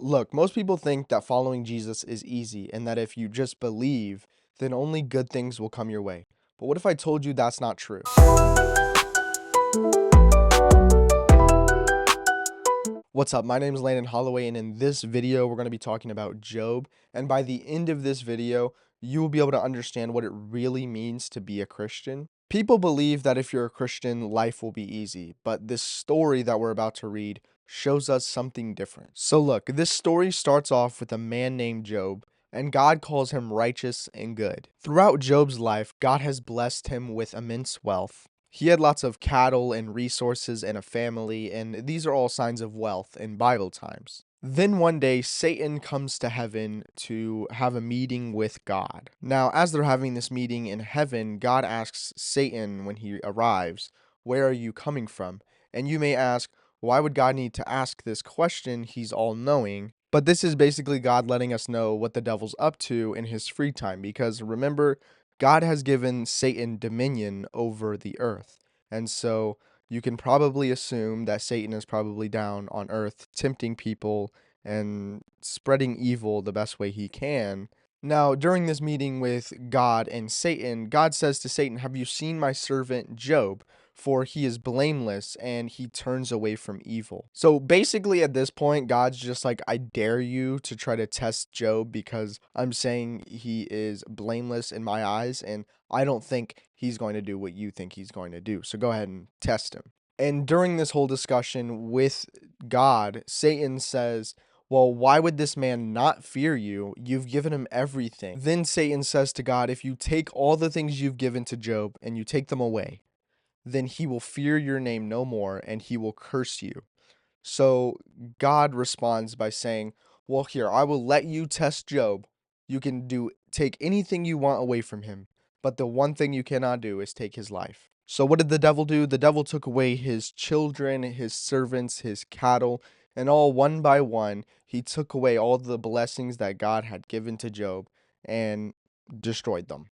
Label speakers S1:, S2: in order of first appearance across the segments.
S1: Look, most people think that following Jesus is easy and that if you just believe, then only good things will come your way. But what if I told you that's not true? What's up? My name is Landon Holloway, and in this video, we're going to be talking about Job. And by the end of this video, you will be able to understand what it really means to be a Christian. People believe that if you're a Christian, life will be easy, but this story that we're about to read shows us something different. So look, this story starts off with a man named Job, and God calls him righteous and good. Throughout Job's life, God has blessed him with immense wealth. He had lots of cattle and resources and a family, and these are all signs of wealth in Bible times. Then one day, Satan comes to heaven to have a meeting with God. Now, as they're having this meeting in heaven, God asks Satan when he arrives, "Where are you coming from?" And you may ask, why would God need to ask this question? He's all knowing. But this is basically God letting us know what the devil's up to in his free time, because remember, God has given Satan dominion over the earth. And so you can probably assume that Satan is probably down on earth, tempting people and spreading evil the best way he can. Now, during this meeting with God and Satan, God says to Satan, "Have you seen my servant Job? For he is blameless and he turns away from evil." So basically, at this point, God's just like, I dare you to try to test Job because I'm saying he is blameless in my eyes, and I don't think he's going to do what you think he's going to do. So go ahead and test him. And during this whole discussion with God, Satan says, "Well, why would this man not fear you? You've given him everything." Then Satan says to God, "If you take all the things you've given to Job and you take them away, then he will fear your name no more and he will curse you." So God responds by saying, "Well, here, I will let you test Job. You can take anything you want away from him, but the one thing you cannot do is take his life." So what did the devil do? The devil took away his children, his servants, his cattle, and all one by one, he took away all the blessings that God had given to Job and destroyed them.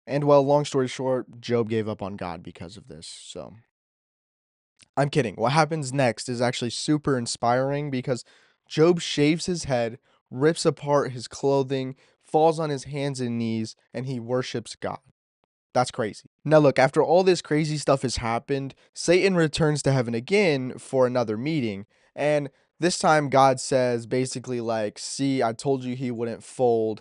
S1: And well, long story short, Job gave up on God because of this. So I'm kidding. What happens next is actually super inspiring because Job shaves his head, rips apart his clothing, falls on his hands and knees, and he worships God. That's crazy. Now, look, after all this crazy stuff has happened, Satan returns to heaven again for another meeting. And this time, God says basically, like, "See, I told you he wouldn't fold.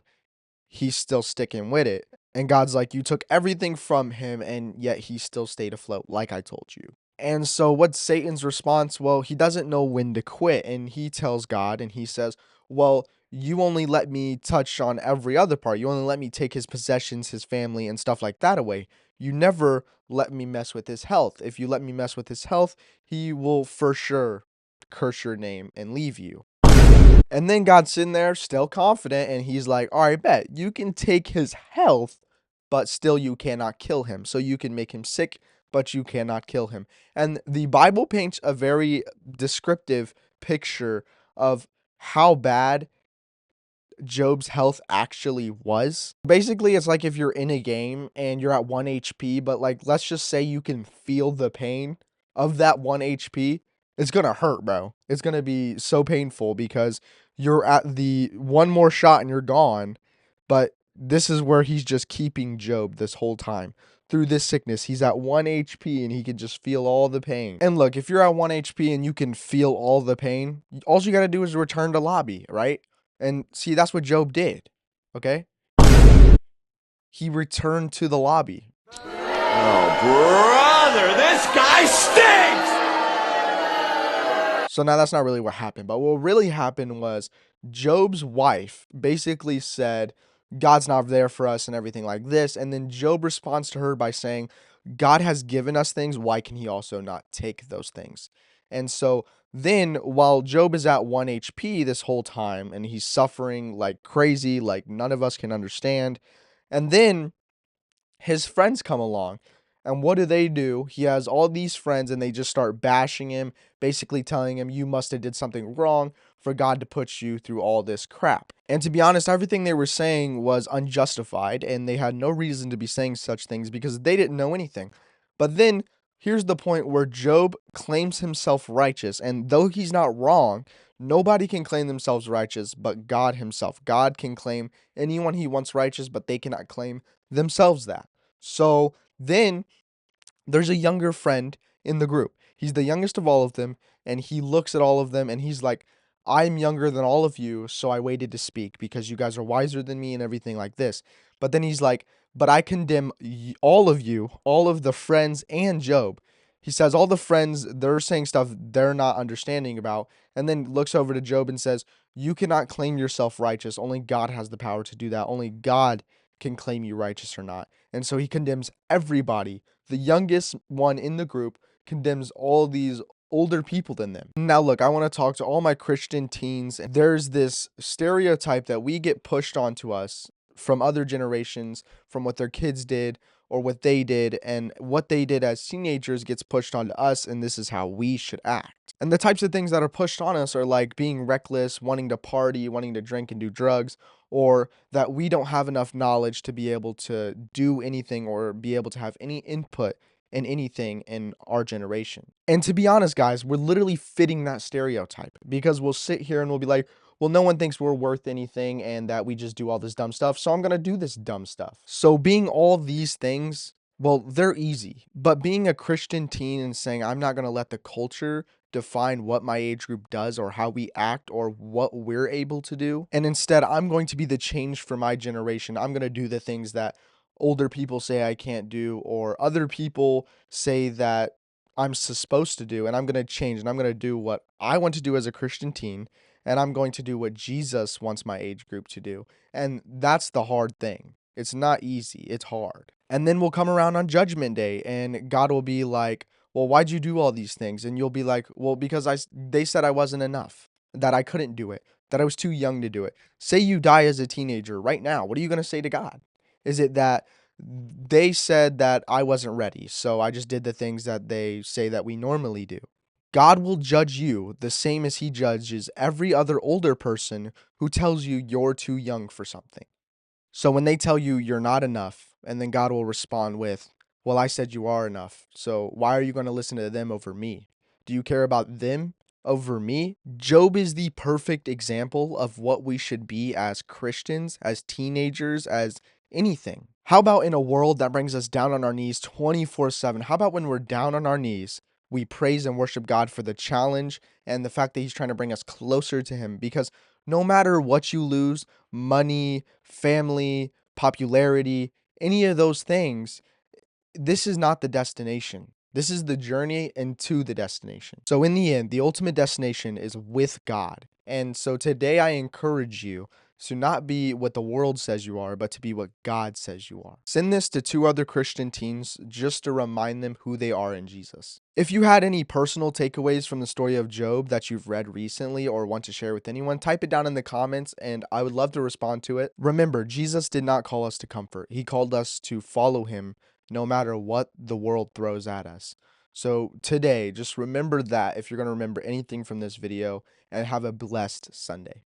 S1: He's still sticking with it." And God's like, "You took everything from him, and yet he still stayed afloat, like I told you." And so, what's Satan's response? Well, he doesn't know when to quit. And he tells God, and he says, "Well, you only let me touch on every other part. You only let me take his possessions, his family, and stuff like that away. You never let me mess with his health. If you let me mess with his health, he will for sure curse your name and leave you." And then God's sitting there still confident, and he's like, "All right, bet you can take his health, but still you cannot kill him. So you can make him sick, but you cannot kill him." And the Bible paints a very descriptive picture of how bad Job's health actually was. Basically, it's like if you're in a game and you're at 1 HP, but like let's just say you can feel the pain of that 1 HP. It's gonna hurt, bro. It's gonna be so painful because you're at the one more shot and you're gone. But this is where he's just keeping Job this whole time. Through this sickness, he's at 1 HP and he can just feel all the pain. And look, if you're at 1 HP and you can feel all the pain, all you gotta do is return to lobby, right? And see, that's what Job did. Okay? He returned to the lobby.
S2: Oh, brother, this guy stinks!
S1: So now that's not really what happened. But what really happened was Job's wife basically said, "God's not there for us," and everything like this. And then Job responds to her by saying, "God has given us things. Why can he also not take those things?" And so then while Job is at 1 HP this whole time and he's suffering like crazy, like none of us can understand. And then his friends come along. And what do? He has all these friends and they just start bashing him, basically telling him, "You must have did something wrong for God to put you through all this crap." And to be honest, everything they were saying was unjustified and they had no reason to be saying such things because they didn't know anything. But then Here's the point where Job claims himself righteous, and though he's not wrong, nobody can claim themselves righteous but God himself. God can claim anyone he wants righteous, but they cannot claim themselves that. So then there's a younger friend in the group. He's the youngest of all of them, and he looks at all of them and he's like, I'm younger than all of you, so I waited to speak because you guys are wiser than me and everything like this. But then he's like, but I condemn all of you, all of the friends and Job. He says all the friends, they're saying stuff they're not understanding about, and then looks over to Job and says, you cannot claim yourself righteous. Only God has the power to do that. Only God can claim you righteous or not. And so he condemns everybody. The youngest one in the group condemns all these older people than them. Now, look, I want to talk to all my Christian teens. There's this stereotype that we get pushed onto us from other generations, from what their kids did or what they did, and what they did as teenagers gets pushed onto us, and this is how we should act. And the types of things that are pushed on us are like being reckless, wanting to party, wanting to drink and do drugs, or that we don't have enough knowledge to be able to do anything or be able to have any input in anything in our generation. And to be honest, guys, we're literally fitting that stereotype because we'll sit here and we'll be like, well, no one thinks we're worth anything and that we just do all this dumb stuff, so I'm going to do this dumb stuff. So being all these things, well, they're easy. But being a Christian teen and saying, I'm not going to let the culture define what my age group does or how we act or what we're able to do. And instead, I'm going to be the change for my generation. I'm going to do the things that older people say I can't do or other people say that I'm supposed to do. And I'm going to change and I'm going to do what I want to do as a Christian teen. And I'm going to do what Jesus wants my age group to do. And that's the hard thing. It's not easy. It's hard. And then we'll come around on Judgment Day and God will be like, well, why'd you do all these things? And you'll be like, well, because they said I wasn't enough, that I couldn't do it, that I was too young to do it. Say you die as a teenager right now. What are you going to say to God? Is it that they said that I wasn't ready, so I just did the things that they say that we normally do? God will judge you the same as he judges every other older person who tells you you're too young for something. So when they tell you you're not enough, and then God will respond with, well, I said you are enough. So why are you going to listen to them over me? Do you care about them over me? Job is the perfect example of what we should be as Christians, as teenagers, as anything. How about in a world that brings us down on our knees 24/7? How about when we're down on our knees, we praise and worship God for the challenge and the fact that he's trying to bring us closer to him? Because no matter what you lose, money, family, popularity, any of those things, this is not the destination. This is the journey into the destination. So in the end, the ultimate destination is with God. And so today I encourage you to not be what the world says you are, but to be what God says you are. Send this to 2 other Christian teens just to remind them who they are in Jesus. If you had any personal takeaways from the story of Job that you've read recently or want to share with anyone, type it down in the comments and I would love to respond to it. Remember, Jesus did not call us to comfort. He called us to follow him no matter what the world throws at us. So today, just remember that if you're going to remember anything from this video, and have a blessed Sunday.